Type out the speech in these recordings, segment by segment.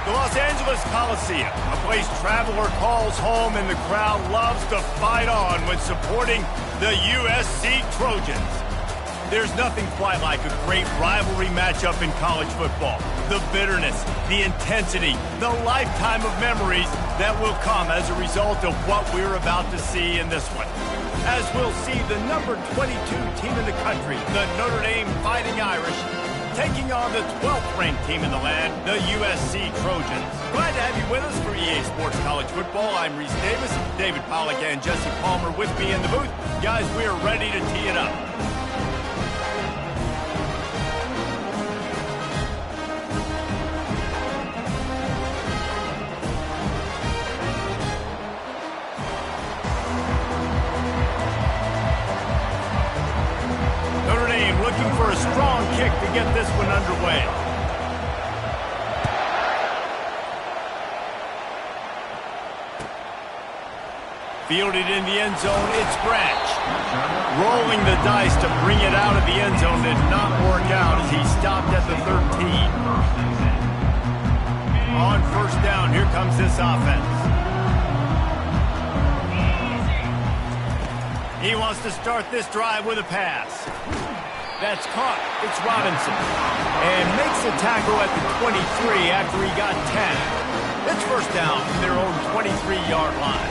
The Los Angeles Coliseum, a place traveler calls home and the crowd loves to fight on when supporting the USC Trojans. There's nothing quite like a great rivalry matchup in college football. The bitterness, the intensity, the lifetime of memories that will come as a result of what we're about to see in this one. As we'll see the number 22 team in the country, the Notre Dame Fighting Irish, taking on the 12th ranked team in the land, the USC Trojans. Glad to have you with us for EA Sports College Football. I'm Reese Davis, David Pollack and Jesse Palmer with me in the booth. Guys, we are ready to tee it up. Notre Dame looking for a strong kick to get this one underway. Fielded in the end zone, it's Branch. Rolling the dice to bring it out of the end zone did not work out as he stopped at the 13. On first down, here comes this offense. He wants to start this drive with a pass. That's caught. It's Robinson. And makes a tackle at the 23 after he got 10. It's first down from their own 23-yard line.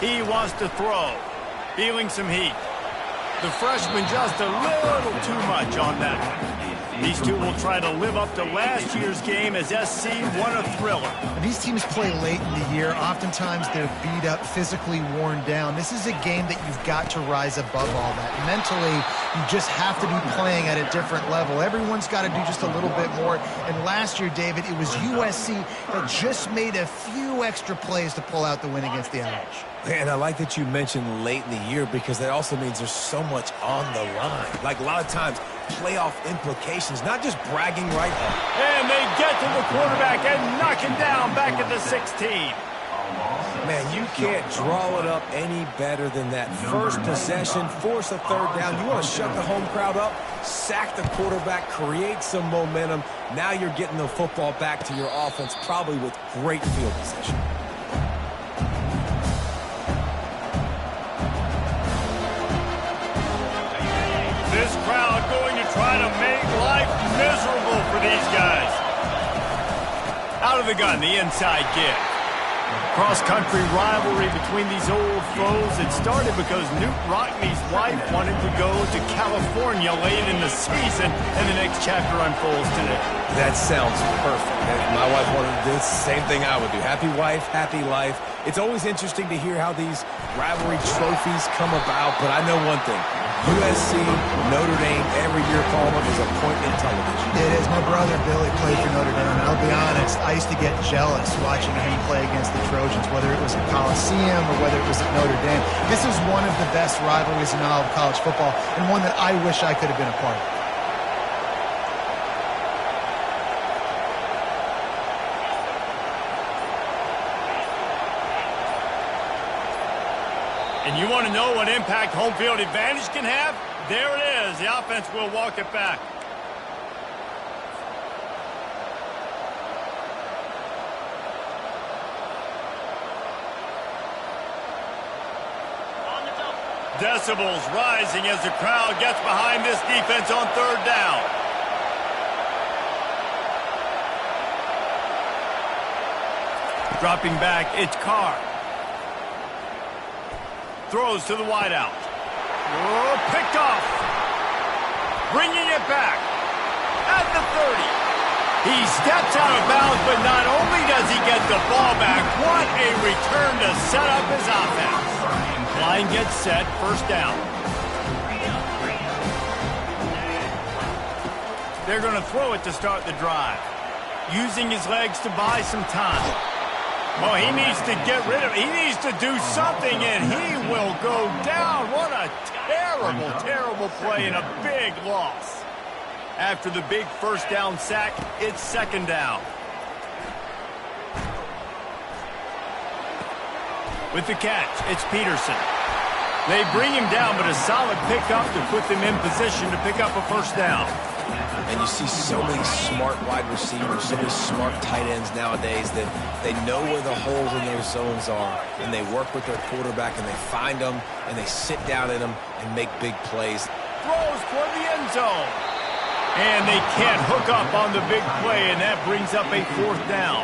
He wants to throw. Feeling some heat. The freshman just a little too much on that one. These two will try to live up to last year's game as SC won a thriller. These teams play late in the year. Oftentimes they're beat up, physically worn down. This is a game that you've got to rise above all that. Mentally, you just have to be playing at a different level. Everyone's got to do just a little bit more. And last year, David, it was USC that just made a few extra plays to pull out the win against the Irish. And I like that you mentioned late in the year because that also means there's so much on the line. Like a lot of times, playoff implications, not just bragging right now. And they get to the quarterback and knock him down back at the 16. Man, you can't draw it up any better than that. First possession, force a third down. You want to shut the home crowd up, sack the quarterback, create some momentum. Now you're getting the football back to your offense, probably with great field position. This crowd going to try to make life miserable for these guys. Out of the gun, the inside give. Cross-country rivalry between these old foes. It started because Newt Rockne's wife wanted to go to California late in the season, and the next chapter unfolds today. That sounds perfect. My wife wanted to do the same thing I would do. Happy wife, happy life. It's always interesting to hear how these rivalry trophies come about, but I know one thing. USC, Notre Dame, every year, Palmer, is a point in television. It is. My brother Billy played for Notre Dame, and I'll be honest, I used to get jealous watching him play against the Trojans, whether it was at Coliseum or whether it was at Notre Dame. This is one of the best rivalries in all of college football, and one that I wish I could have been a part of. And you want to know what impact home field advantage can have? There it is. The offense will walk it back. Decibels rising as the crowd gets behind this defense on third down. Dropping back, it's Carr. Throws to the wideout. Oh, picked off. Bringing it back at the 30. He steps out of bounds, but not only does he get the ball back, what a return to set up his offense. Line gets set, first down. They're going to throw it to start the drive. Using his legs to buy some time. Well, he needs to get rid of it. He needs to do something, and he will go down. What a terrible, terrible play and a big loss. After the big first down sack, it's second down. With the catch, it's Peterson. They bring him down, but a solid pickup to put them in position to pick up a first down. And you see so many smart wide receivers, so many smart tight ends nowadays that they know where the holes in their zones are, and they work with their quarterback, and they find them, and they sit down in them and make big plays. Throws toward the end zone. And they can't hook up on the big play, and that brings up a 4th down.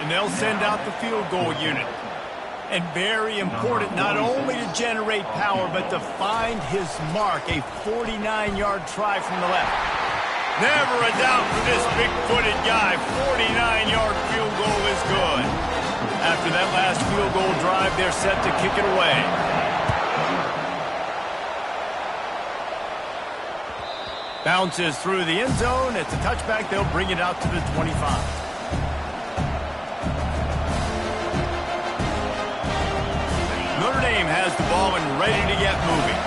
And they'll send out the field goal unit. And very important not only to generate power, but to find his mark, a 49-yard try from the left. Never a doubt for this big-footed guy. 49-yard field goal is good. After that last field goal drive, they're set to kick it away. Bounces through the end zone. It's a touchback. They'll bring it out to the 25. Notre Dame has the ball and ready to get moving.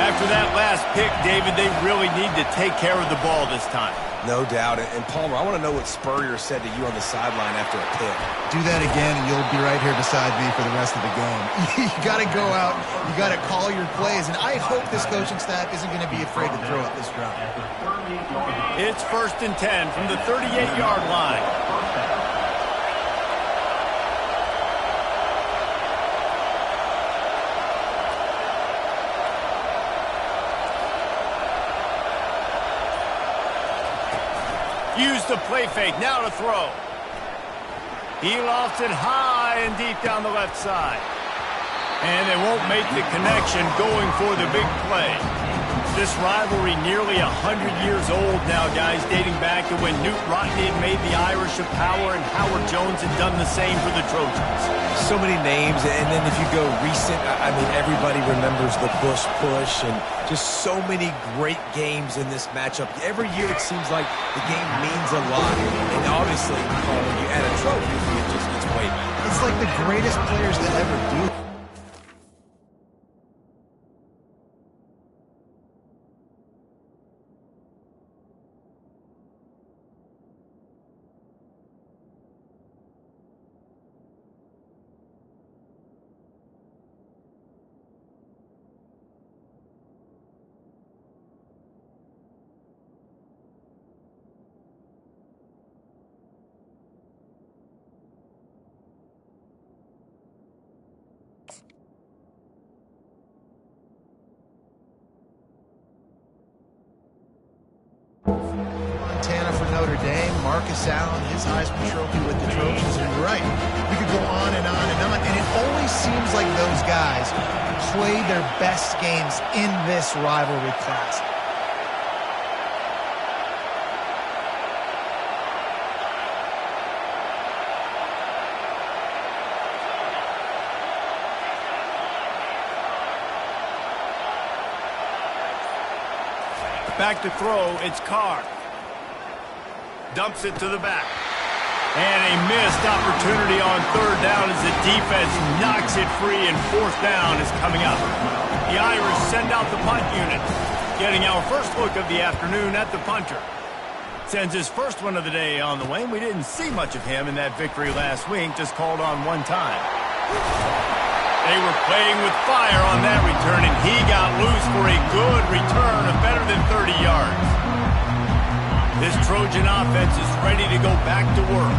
After that last pick, David, they really need to take care of the ball this time. No doubt. And Palmer, I want to know what Spurrier said to you on the sideline after a pick. Do that again, and you'll be right here beside me for the rest of the game. You got to go out. You got to call your plays. And I hope this coaching staff isn't going to be afraid to throw it this route. It's 1st and 10 from the 38-yard line. Use the play fake, now to throw. He lofts it high and deep down the left side. And they won't make the connection going for the big play. This rivalry nearly 100 years old now, guys, dating back to when Newt Rockne had made the Irish a power and Howard Jones had done the same for the Trojans. So many names, and then if you go recent, I mean, everybody remembers the Bush push and just so many great games in this matchup. Every year it seems like the game means a lot. And obviously, when you add a trophy, it just gets way better. It's like the greatest players to ever do it. Montana for Notre Dame, Marcus Allen, his Heisman Trophy with the Trojans, and you're right, we could go on and on and on, and it always seems like those guys play their best games in this rivalry class. Back to throw, it's Carr. Dumps it to the back. And a missed opportunity on 3rd down as the defense knocks it free, and 4th down is coming up. The Irish send out the punt unit, getting our first look of the afternoon at the punter. Sends his first one of the day on the way, and we didn't see much of him in that victory last week, just called on one time. They were playing with fire on that return, and he got loose for a good return of better than 30 yards. This Trojan offense is ready to go back to work.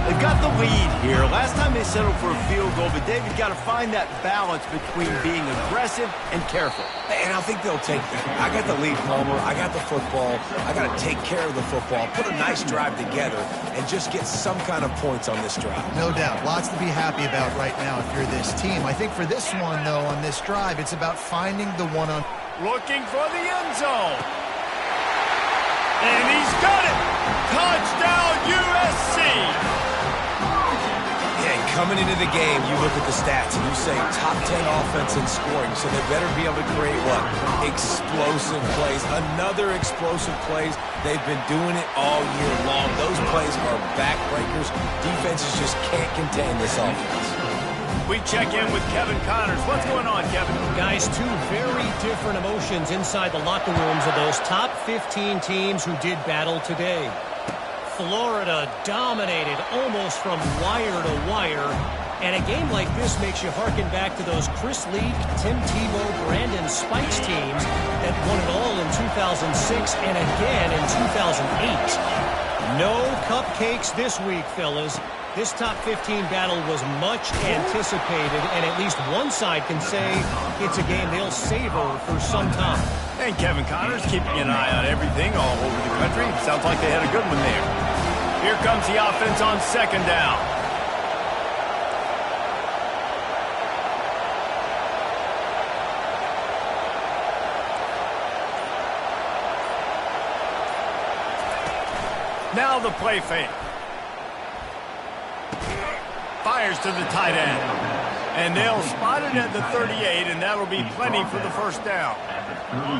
They've got the lead here. Last time they settled for a field goal, but David got to find that balance between being aggressive and careful. And I think they'll take that. I got the lead, Palmer. I got the football. I got to take care of the football, put a nice drive together, and just get some kind of points on this drive. No doubt. Lots to be happy about right now if you're this team. I think for this one, though, on this drive, it's about finding the one-on. Looking for the end zone. And he's got it. Touchdown, USC. Coming into the game, you look at the stats and you say top 10 offense in scoring, so they better be able to create what? Explosive plays. Another explosive plays. They've been doing it all year long. Those plays are backbreakers. Defenses just can't contain this offense. We check in with Kevin Connors. What's going on, Kevin? Guys, two very different emotions inside the locker rooms of those top 15 teams who did battle today. Florida dominated almost from wire to wire, And a game like this makes you harken back to those Chris Leak, Tim Tebow, Brandon Spikes teams that won it all in 2006 and again in 2008. No cupcakes this week, fellas. This top 15 battle was much anticipated, and at least one side can say it's a game they'll savor for some time. And Kevin Connors keeping an eye on everything all over the country. Sounds like they had a good one there. Here comes the offense on second down. Now the play fake. Fires to the tight end. And they'll spot it at the 38, and that'll be plenty for the first down.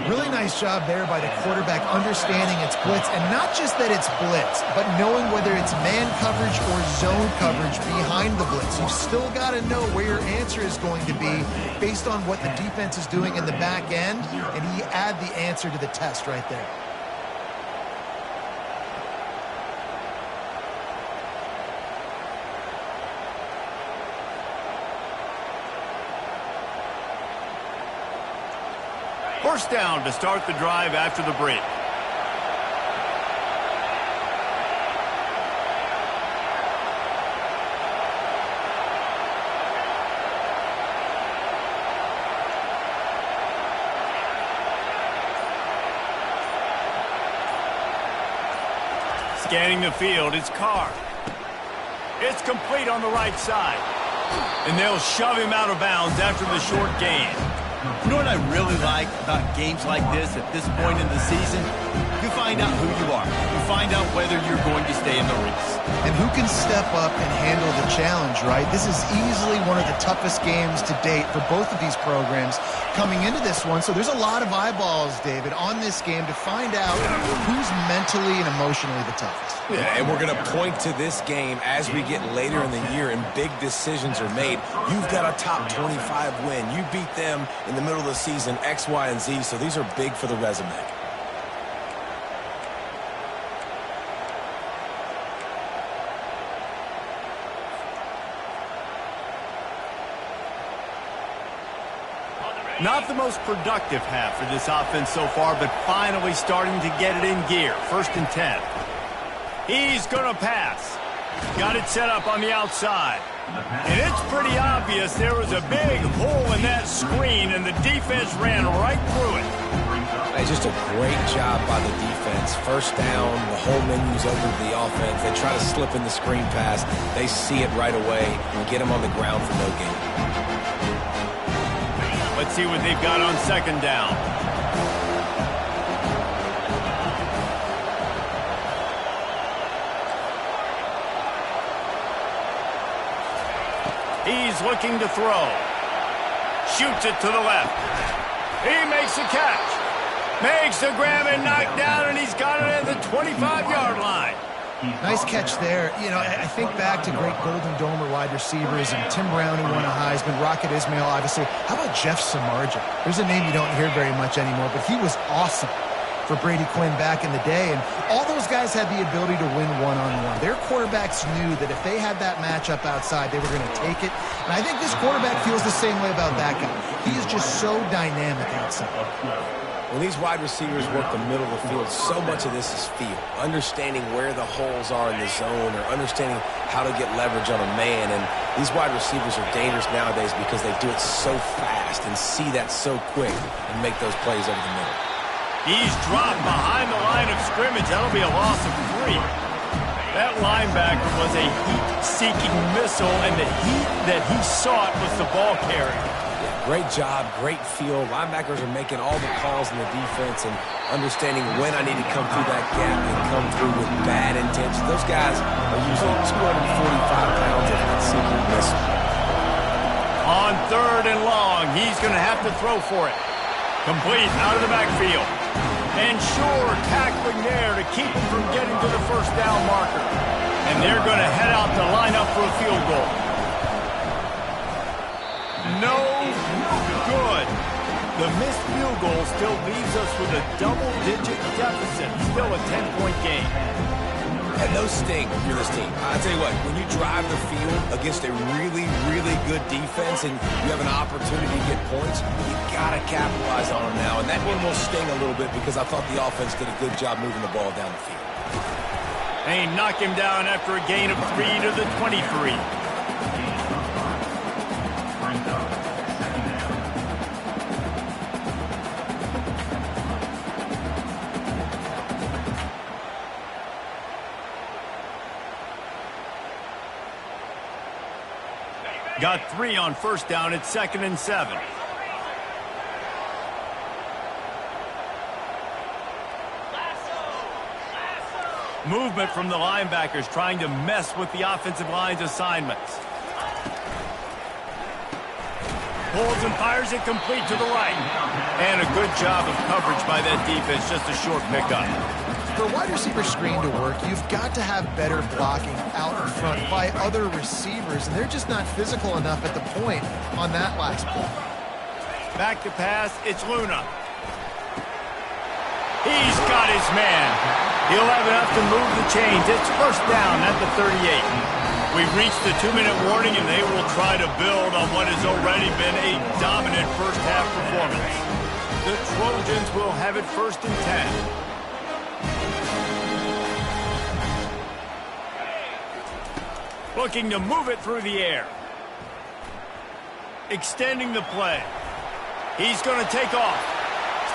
Really nice job there by the quarterback understanding it's blitz, and not just that it's blitz, but knowing whether it's man coverage or zone coverage behind the blitz. You've still got to know where your answer is going to be based on what the defense is doing in the back end, and he add the answer to the test right there. First down to start the drive after the break. Scanning the field, it's Carr. It's complete on the right side. And they'll shove him out of bounds after the short gain. You know what I really like about games like this at this point in the season? You find out who you are. You find out whether you're going to stay in the race. And who can step up and handle the challenge, right? This is easily one of the toughest games to date for both of these programs coming into this one. So there's a lot of eyeballs, David, on this game to find out who's mentally and emotionally the toughest. Yeah, and we're going to point to this game as we get later in the year and big decisions are made. You've got a top 25 win. You beat them in the middle of the season, X, Y, and Z, so these are big for the resume. Not the most productive half for this offense so far, but finally starting to get it in gear. 1st and 10. He's going to pass. Got it set up on the outside. And it's pretty obvious there was a big hole in that screen, and the defense ran right through it. Hey, just a great job by the defense. First down, the whole menu's open to the offense. They try to slip in the screen pass. They see it right away and get him on the ground for no gain. Let's see what they've got on second down. He's looking to throw. Shoots it to the left. He makes the catch. Makes the grab and knock down, and he's got it at the 25-yard line. Nice catch there. You know, I think back to great Golden Domer wide receivers and Tim Brown, who won a Heisman, Rocket Ismail, obviously. How about Jeff Samardzija? There's a name you don't hear very much anymore, but he was awesome for Brady Quinn back in the day. And all those guys had the ability to win one-on-one. Their quarterbacks knew that if they had that matchup outside, they were going to take it. And I think this quarterback feels the same way about that guy. He is just so dynamic outside. When these wide receivers work the middle of the field, so much of this is feel. Understanding where the holes are in the zone or understanding how to get leverage on a man. And these wide receivers are dangerous nowadays because they do it so fast and see that so quick and make those plays over the middle. He's dropped behind the line of scrimmage. That'll be a loss of 3. That linebacker was a heat-seeking missile, and the heat that he sought was the ball carrier. Great job, great feel. Linebackers are making all the calls in the defense and understanding when I need to come through that gap and come through with bad intention. Those guys are usually 245 pounds of seeking missile. On 3rd and long, he's going to have to throw for it. Complete out of the backfield. And sure, tackling there to keep him from getting to the first down marker. And they're going to head out to line up for a field goal. No good. The missed field goal still leaves us with a double-digit deficit. Still a 10-point game. And those sting for this team. I tell you what, when you drive the field against a really, really good defense and you have an opportunity to get points, you got to capitalize on them now. And that one will sting a little bit because I thought the offense did a good job moving the ball down the field. They knock him down after a gain of 3 to the 23. Got 3 on first down at 2nd and 7. Movement from the linebackers trying to mess with the offensive line's assignments. Pulls and fires it complete to the right. And a good job of coverage by that defense, just a short pickup. For a wide receiver screen to work, you've got to have better blocking out in front by other receivers, and they're just not physical enough at the point on that last play. Back to pass, it's Luna. He's got his man. He'll have enough to move the chains. It's first down at the 38. We've reached the 2-minute warning, and they will try to build on what has already been a dominant first-half performance. The Trojans will have it 1st and 10. Looking to move it through the air. Extending the play. He's going to take off.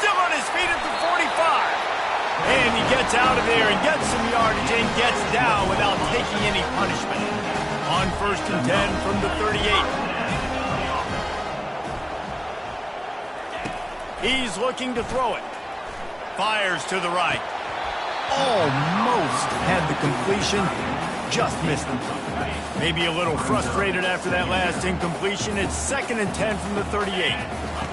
Still on his feet at the 45. And he gets out of there and gets some yardage and gets down without taking any punishment. On 1st and 10 from the 38. He's looking to throw it. Fires to the right. Almost had the completion. Just missed him. Maybe a little frustrated after that last incompletion. It's 2nd and 10 from the 38.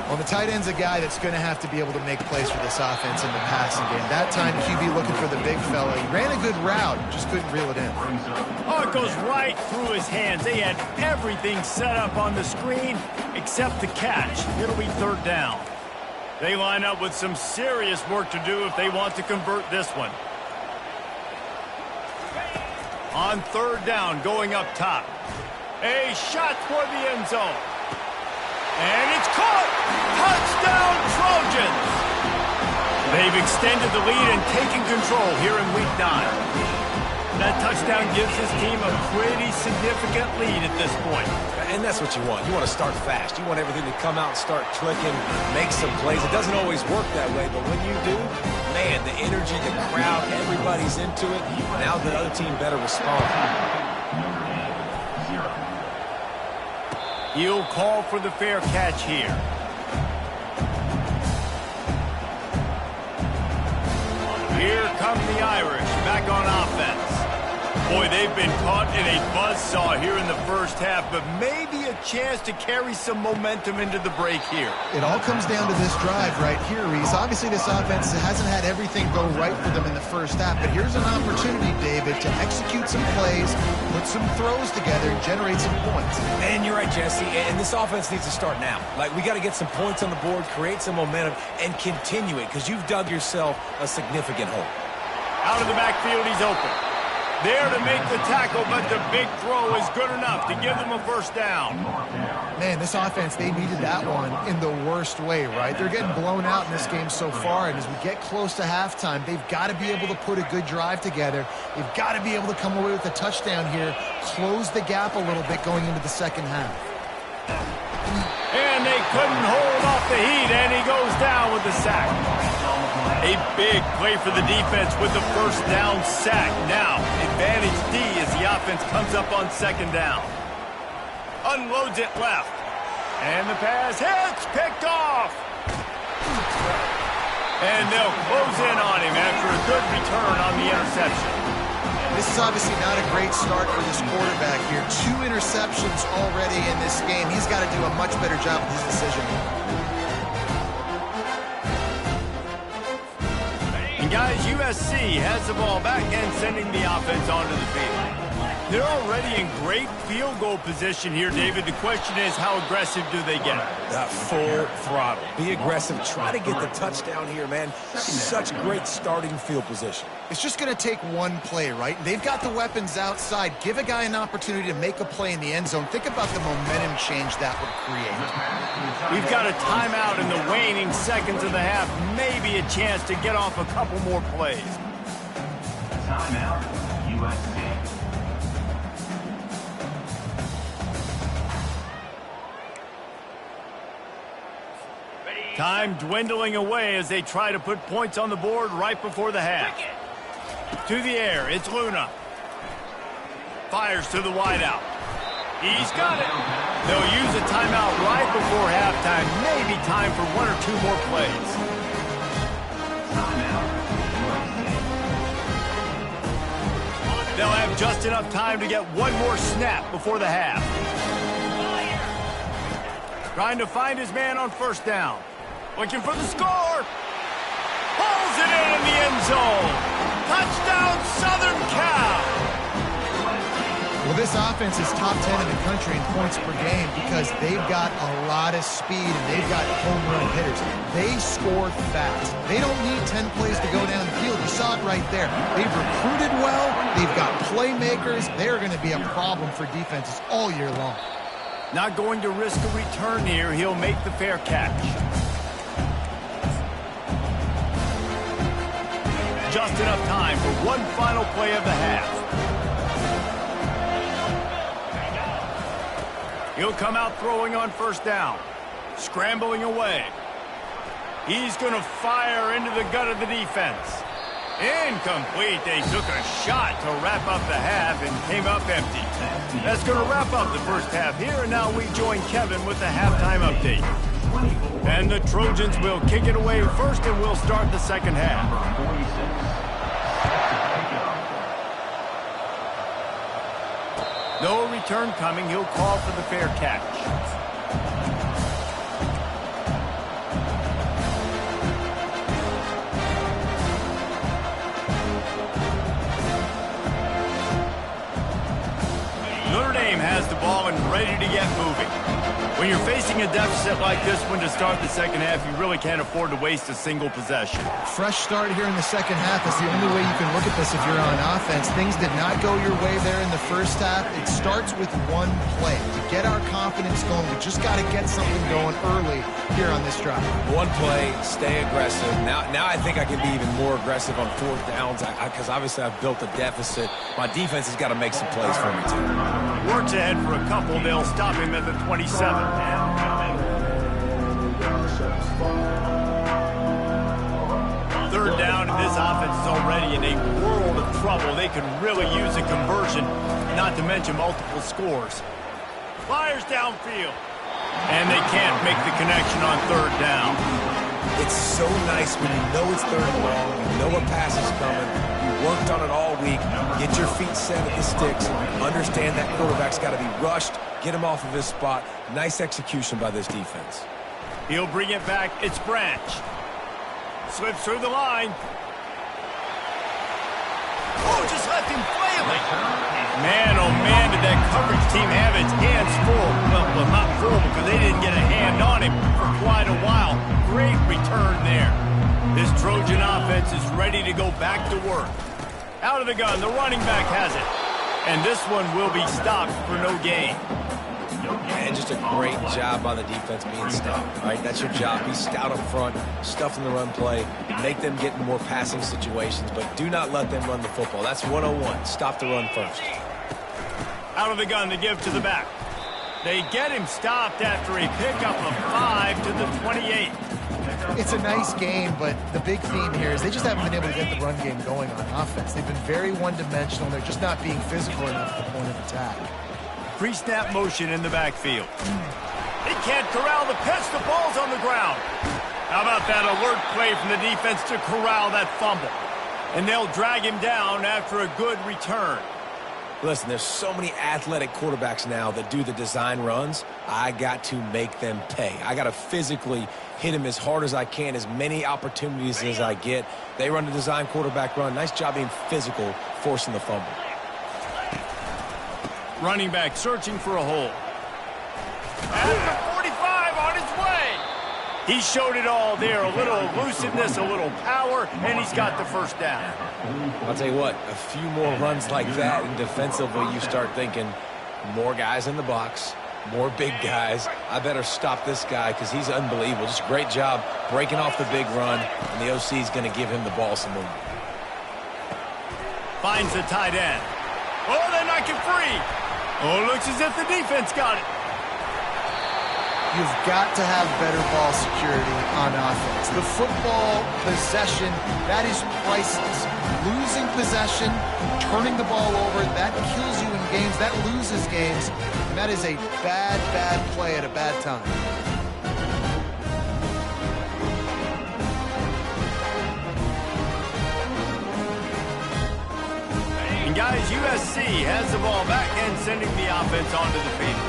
Well, the tight end's a guy that's going to have to be able to make plays for this offense in the passing game. That time, QB looking for the big fella. He ran a good route, just couldn't reel it in. Oh, it goes right through his hands. They had everything set up on the screen except the catch. It'll be 3rd down. They line up with some serious work to do if they want to convert this one. On 3rd down, going up top. A shot for the end zone. And it's caught! Touchdown, Trojans! They've extended the lead and taken control here in Week 9. That touchdown gives his team a pretty significant lead at this point. And that's what you want. You want to start fast. You want everything to come out and start clicking, make some plays. It doesn't always work that way, but when you do, man, the energy, the crowd, everybody's into it. Now the other team better respond. He'll call for the fair catch here. Here come the Irish back on offense. Boy, they've been caught in a buzzsaw here in the first half, but maybe a chance to carry some momentum into the break here. It all comes down to this drive right here, Reese. Obviously, this offense hasn't had everything go right for them in the first half, but here's an opportunity, David, to execute some plays, put some throws together, and generate some points. And you're right, Jesse, and this offense needs to start now. Like, we got to get some points on the board, create some momentum, and continue it, because you've dug yourself a significant hole. Out of the backfield, he's open. There to make the tackle, but the big throw is good enough to give them a first down. Man, this offense, they needed that one in the worst way, right? They're getting blown out in this game so far, and as we get close to halftime, they've got to be able to put a good drive together. They've got to be able to come away with a touchdown here, close the gap a little bit going into the second half. And they couldn't hold off the heat, and he goes down with the sack. A big play for the defense with the first down sack. Now, advantage D as the offense comes up on 2nd down. Unloads it left. And the pass hits, picked off. And they'll close in on him after a good return on the interception. This is obviously not a great start for this quarterback here. 2 interceptions already in this game. He's got to do a much better job with his decision. Guys, USC has the ball back and sending the offense onto the field. They're already in great field goal position here, David. The question is, how aggressive do they get? Full throttle. Be aggressive. Try to get the touchdown here, man. Such great starting field position. It's just going to take one play, right? They've got the weapons outside. Give a guy an opportunity to make a play in the end zone. Think about the momentum change that would create. We've got a timeout in the waning seconds of the half. Maybe a chance to get off a couple more plays. Timeout, USC. Time dwindling away as they try to put points on the board right before the half. To the air, it's Luna. Fires to the wideout. He's got it. They'll use a timeout right before halftime. Maybe time for one or two more plays. They'll have just enough time to get one more snap before the half. Trying to find his man on first down. Looking for the score. Pulls it in the end zone. Touchdown, Southern Cal. Well, this offense is top 10 in the country in points per game because they've got a lot of speed and they've got home run hitters. They score fast. They don't need 10 plays to go down the field. You saw it right there. They've recruited well. They've got playmakers. They're going to be a problem for defenses all year long. Not going to risk a return here. He'll make the fair catch. Just enough time for one final play of the half. He'll come out throwing on first down. Scrambling away. He's going to fire into the gut of the defense. Incomplete. They took a shot to wrap up the half and came up empty. That's going to wrap up the first half here, and now we join Kevin with the halftime update. And the Trojans will kick it away first, and we'll start the second half. No return coming. He'll call for the fair catch. Notre Dame has the ball and ready to get moving. When you're facing a deficit like this one to start the second half, you really can't afford to waste a single possession. Fresh start here in the second half is the only way you can look at this if you're on offense. Things did not go your way there in the first half. It starts with one play. To get our confidence going, we just got to get something going early here on this drive. One play, stay aggressive. Now I think I can be even more aggressive on fourth downs because obviously I've built a deficit. My defense has got to make some plays for me too. Works ahead for a couple. They'll stop him at the 27. Third down, and this offense is already in a world of trouble. They could really use a conversion, not to mention multiple scores. Fires downfield. And they can't make the connection on third down. It's so nice when you know it's third and long, you know a pass is coming, you worked on it all week, get your feet set at the sticks, understand that quarterback's got to be rushed, get him off of his spot. Nice execution by this defense. He'll bring it back. It's Branch. Slips through the line. Oh, just left him flailing. Man, oh man, did that coverage team have its hands full. Well, not full because they didn't get a hand on him for quite a while. Great return there. This Trojan offense is ready to go back to work. Out of the gun, the running back has it. And this one will be stopped for no gain. And just a great job by the defense being stopped, right? That's your job. Be stout up front, stuff in the run play, make them get in more passing situations, but do not let them run the football. That's 101. Stop the run first. Out of the gun to give to the back. They get him stopped after a pickup of 5 to the 28. It's a nice game, but the big theme here is they just haven't been able to get the run game going on offense. They've been very one-dimensional. They're just not being physical enough at the point of attack. Pre-snap motion in the backfield. They can't corral the pitch. The ball's on the ground. How about that alert play from the defense to corral that fumble? And they'll drag him down after a good return. Listen, there's so many athletic quarterbacks now that do the design runs. I got to make them pay. I got to physically hit him as hard as I can, as many opportunities as I get. They run the design quarterback run. Nice job being physical, forcing the fumble. Running back searching for a hole. At the 45 on his way. He showed it all there. A little elusiveness, a little power, and he's got the first down. I'll tell you what, a few more runs like that, and defensively you start thinking more guys in the box, more big guys. I better stop this guy because he's unbelievable. Just a great job breaking off the big run, and the OC is going to give him the ball some movement. Finds the tight end. Oh, they're not get free. Oh, looks as if the defense got it. You've got to have better ball security on offense. The football possession, that is priceless. Losing possession, turning the ball over, that kills you in games, that loses games, and that is a bad, bad play at a bad time. And guys, USC has the ball back and sending the offense onto the field.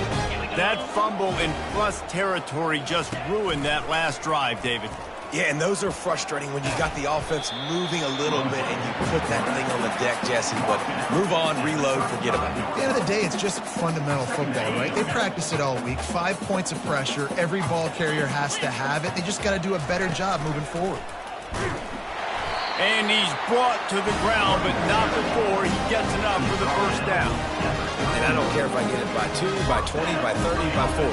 That fumble in plus territory just ruined that last drive, David. Yeah, and those are frustrating when you've got the offense moving a little bit and you put that thing on the deck, Jesse. But move on, reload, forget about it. At the end of the day, it's just fundamental football, right? They practice it all week. 5 points of pressure. Every ball carrier has to have it. They just got to do a better job moving forward. And he's brought to the ground, but not before he gets enough for the first down. And I don't care if I get it by 2, by 20, by 30, by 40.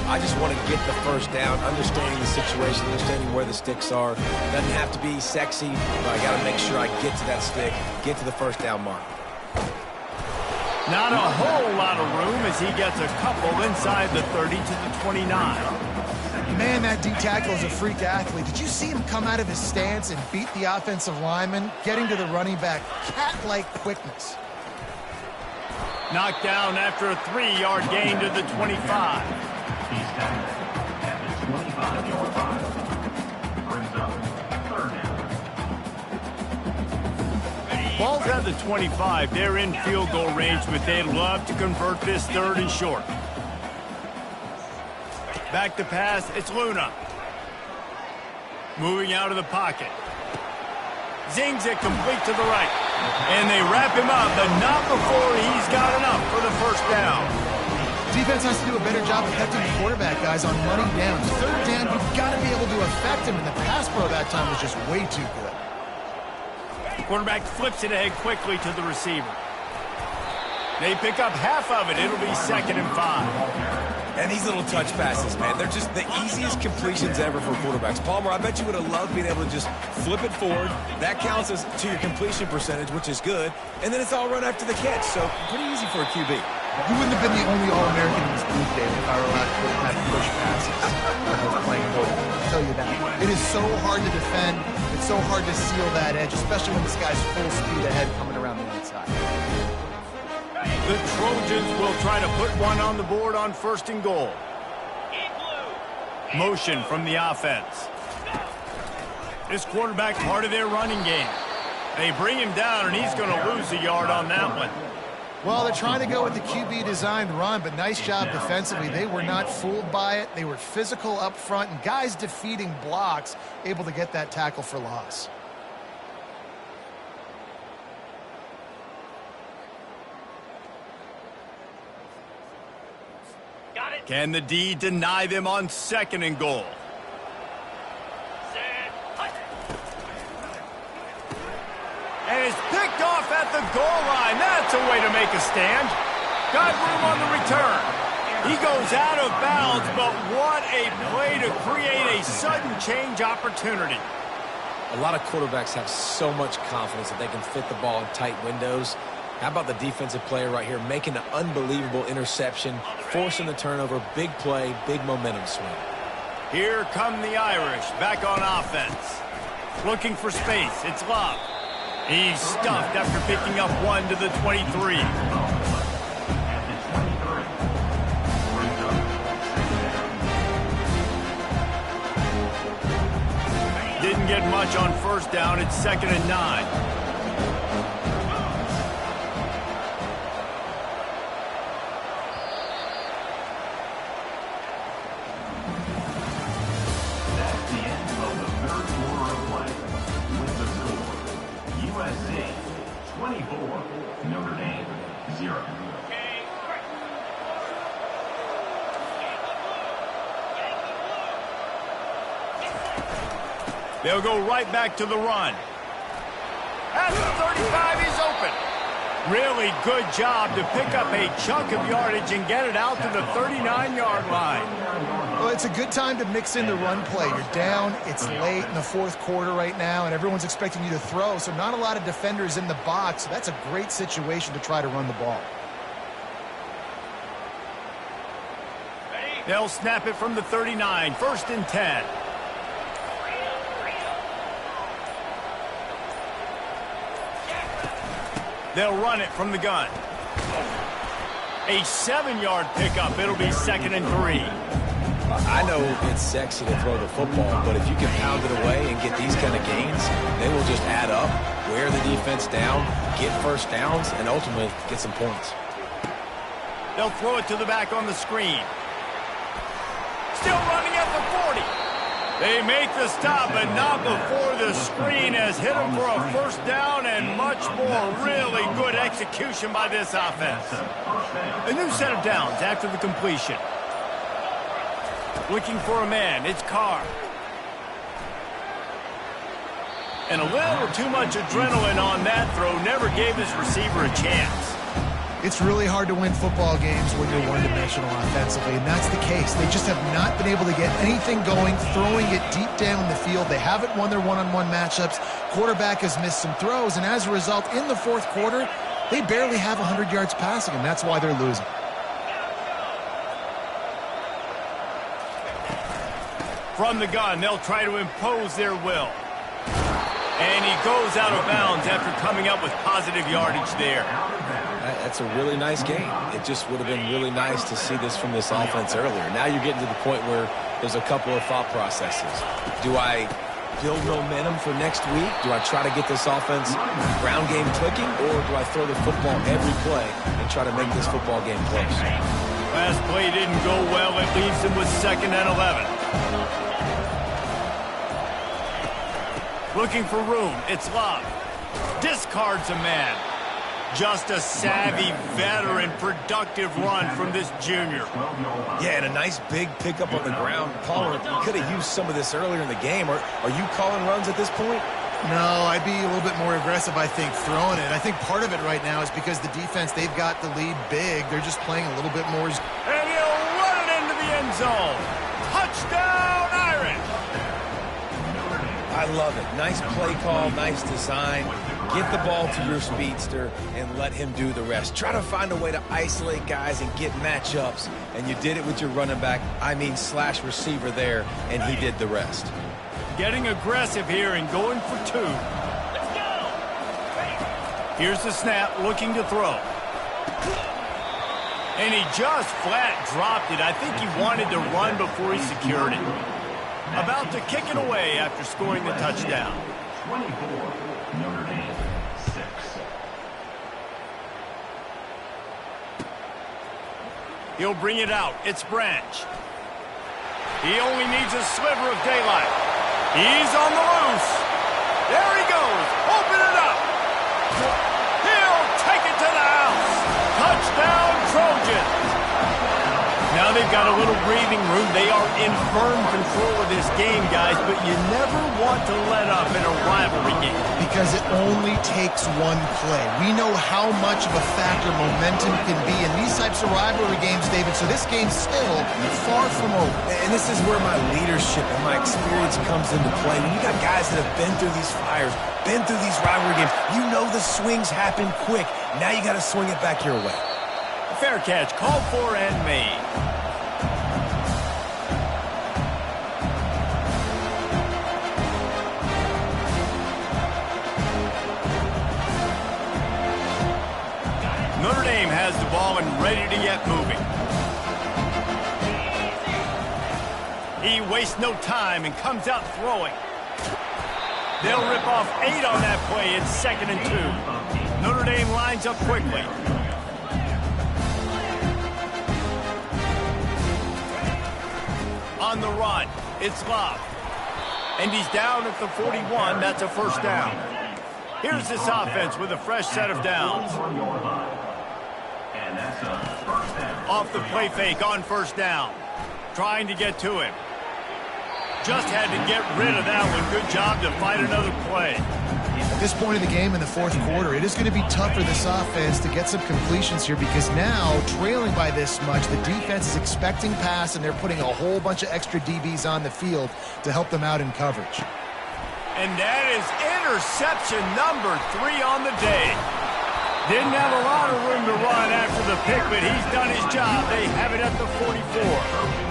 I just want to get the first down, understanding the situation, understanding where the sticks are. Doesn't have to be sexy, but I got to make sure I get to that stick, get to the first down mark. Not a whole lot of room as he gets a couple inside the 30 to the 29. Man, that D-tackle is a freak athlete. Did you see him come out of his stance and beat the offensive lineman, getting to the running back? Cat-like quickness. Knocked down after a 3-yard gain to the 25. He's down at the 25-yard line. Brings up third down. Ball's at the 25. They're in field goal range, but they'd love to convert this third and short. Back to pass, it's Luna. Moving out of the pocket. Zings it complete to the right. And they wrap him up, but not before he's got enough for the first down. Defense has to do a better job affecting the quarterback, guys, on money down. Third down, you've got to be able to affect him, and the pass pro that time was just way too good. Quarterback flips it ahead quickly to the receiver. They pick up half of it. It'll be 2nd and 5. And these little touch passes, man, they're just the easiest completions ever for quarterbacks. Palmer, I bet you would have loved being able to just flip it forward. That counts as to your completion percentage, which is good. And then it's all run after the catch, so pretty easy for a QB. You wouldn't have been the only All-American in this group, David, if I were allowed to have push passes when I was playing goal. I'll tell you that. It is so hard to defend. It's so hard to seal that edge, especially when this guy's full speed ahead coming around the outside. The Trojans will try to put one on the board on 1st and goal. Motion from the offense. This quarterback part of their running game. They bring him down, and he's going to lose a yard on that one. Well, they're trying to go with the QB-designed run, but nice job defensively. They were not fooled by it. They were physical up front, and guys defeating blocks, able to get that tackle for loss. Can the D deny them on 2nd and goal? And it's picked off at the goal line. That's a way to make a stand. Got room on the return. He goes out of bounds, but what a play to create a sudden change opportunity. A lot of quarterbacks have so much confidence that they can fit the ball in tight windows. How about the defensive player right here making an unbelievable interception, forcing the turnover, big play, big momentum swing. Here come the Irish back on offense. Looking for space. It's Love. He's stuffed after picking up one to the 23. Didn't get much on 1st down. It's 2nd and 9. 24, Notre Dame, 0. They'll go right back to the run. At the 35, he's open. Really good job to pick up a chunk of yardage and get it out to the 39-yard line. Well, it's a good time to mix in the run play. You're down, it's late in the fourth quarter right now, and everyone's expecting you to throw, so not a lot of defenders in the box. So that's a great situation to try to run the ball. They'll snap it from the 39, 1st and 10. They'll run it from the gun. A 7-yard pickup. It'll be 2nd and 3. I know it's sexy to throw the football, but if you can pound it away and get these kind of gains, they will just add up, wear the defense down, get first downs, and ultimately get some points. They'll throw it to the back on the screen. Still running at the 40. They make the stop, but not before the screen has hit them for a 1st down and much more. Really good execution by this offense. A new set of downs after the completion. Looking for a man, it's Carr. And a little too much adrenaline on that throw. Never gave his receiver a chance. It's really hard to win football games when you're one-dimensional offensively, and that's the case. They just have not been able to get anything going, throwing it deep down the field. They haven't won their one-on-one matchups. Quarterback has missed some throws, and as a result, in the fourth quarter, they barely have 100 yards passing, and that's why they're losing. From the gun, they'll try to impose their will. And he goes out of bounds after coming up with positive yardage there. That's a really nice game. It just would have been really nice to see this from this offense earlier. Now you're getting to the point where there's a couple of thought processes. Do I build momentum for next week? Do I try to get this offense ground game clicking? Or do I throw the football every play and try to make this football game close? Last play didn't go well. It leaves him with 2nd and 11. Looking for room. It's Love. Discards a man. Just a savvy, veteran, productive run from this junior. Yeah, and a nice big pickup on the ground. Pollard could have used some of this earlier in the game. Are you calling runs at this point? No, I'd be a little bit more aggressive, I think, throwing it. I think part of it right now is because the defense, they've got the lead big. They're just playing a little bit more. And he'll run it into the end zone. Touchdown, Irish! I love it. Nice play call, nice design. Get the ball to your speedster and let him do the rest. Try to find a way to isolate guys and get matchups. And you did it with your running back, slash receiver there, and he did the rest. Getting aggressive here and going for 2. Let's go! Here's the snap, looking to throw. And he just flat dropped it. I think he wanted to run before he secured it. About to kick it away after scoring the touchdown. 24, Notre Dame, 6. He'll bring it out. It's Branch. He only needs a sliver of daylight. He's on the loose. There he goes. Open it up. He'll take it to the house. Touchdown, Trojans. Now they've got a little breathing room. They are in firm control of this game, guys, but you never want to let up in a rivalry game. Because it only takes one play. We know how much of a factor momentum can be in these types of rivalry games, David, so this game's still far from over. And this is where my leadership and my experience comes into play. When you got guys that have been through these fires, been through these rivalry games, you know the swings happen quick. Now you got to swing it back your way. Fair catch, called for and made. Notre Dame has the ball and ready to get moving. He wastes no time and comes out throwing. They'll rip off 8 on that play. It's 2nd and 2. Notre Dame lines up quickly. On the run, it's Love. And he's down at the 41. That's a 1st down. Here's this offense with a fresh set of downs. And that's a first down. Off the play fake on first down. Trying to get to him. Just had to get rid of that one. Good job to fight another play. At this point in the game in the fourth quarter, it is going to be tough for this offense to get some completions here because now, trailing by this much, the defense is expecting pass and they're putting a whole bunch of extra DBs on the field to help them out in coverage. And that is interception number 3 on the day. Didn't have a lot of room to run after the pick, but he's done his job. They have it at the 44.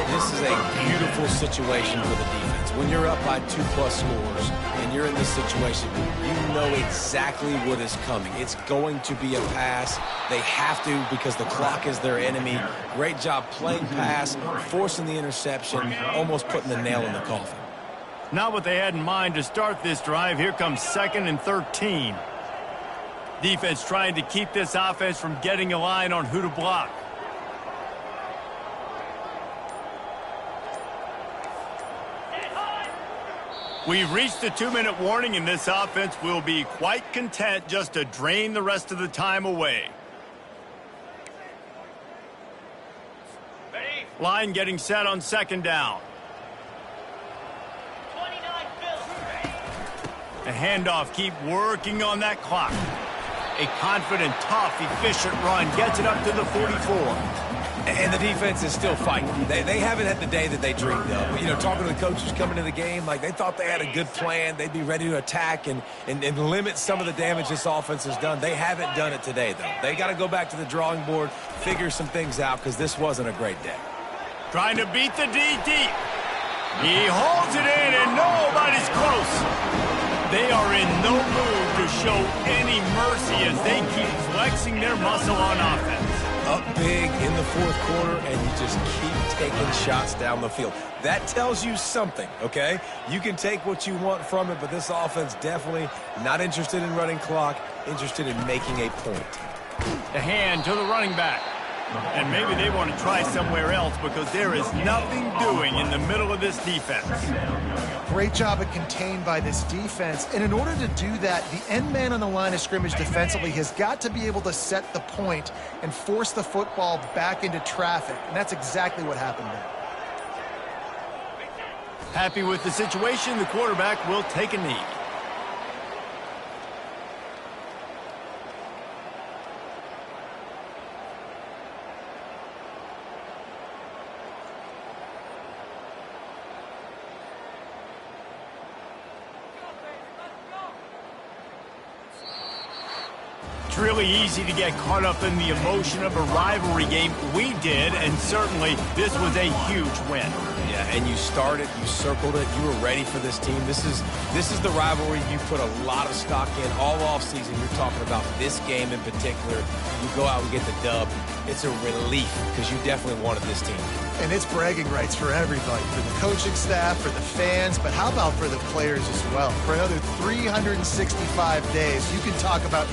This is a beautiful situation for the defense. When you're up by 2+ scores and you're in this situation, you know exactly what is coming. It's going to be a pass. They have to because the clock is their enemy. Great job playing pass, forcing the interception, almost putting the nail in the coffin. Not what they had in mind to start this drive. Here comes 2nd and 13. Defense trying to keep this offense from getting a line on who to block. We've reached the 2-minute warning, and this offense will be quite content just to drain the rest of the time away. Line getting set on 2nd down. A handoff, keep working on that clock. A confident, tough, efficient run gets it up to the 44. And the defense is still fighting. They haven't had the day that they dreamed of. You know, talking to the coaches coming into the game, like they thought they had a good plan. They'd be ready to attack and limit some of the damage this offense has done. They haven't done it today, though. They got to go back to the drawing board, figure some things out, because this wasn't a great day. Trying to beat the D deep. He holds it in, and nobody's close. They are in no mood to show any mercy as they keep flexing their muscle on offense. Up big in the fourth quarter, and you just keep taking shots down the field. That tells you something, okay? You can take what you want from it, but this offense definitely not interested in running clock, interested in making a point. The hand to the running back. And maybe they want to try somewhere else because there is nothing doing in the middle of this defense. Great job at contained by this defense. And in order to do that, the end man on the line of scrimmage defensively has got to be able to set the point and force the football back into traffic. And that's exactly what happened there. Happy with the situation, the quarterback will take a knee. It's really easy to get caught up in the emotion of a rivalry game. We did, and certainly this was a huge win. Yeah, and you started, you circled it, you were ready for this team. This is the rivalry you put a lot of stock in all offseason. You're talking about this game in particular. You go out and get the dub. It's a relief because you definitely wanted this team. And it's bragging rights for everybody, for the coaching staff, for the fans, but how about for the players as well? For another 365 days, you can talk about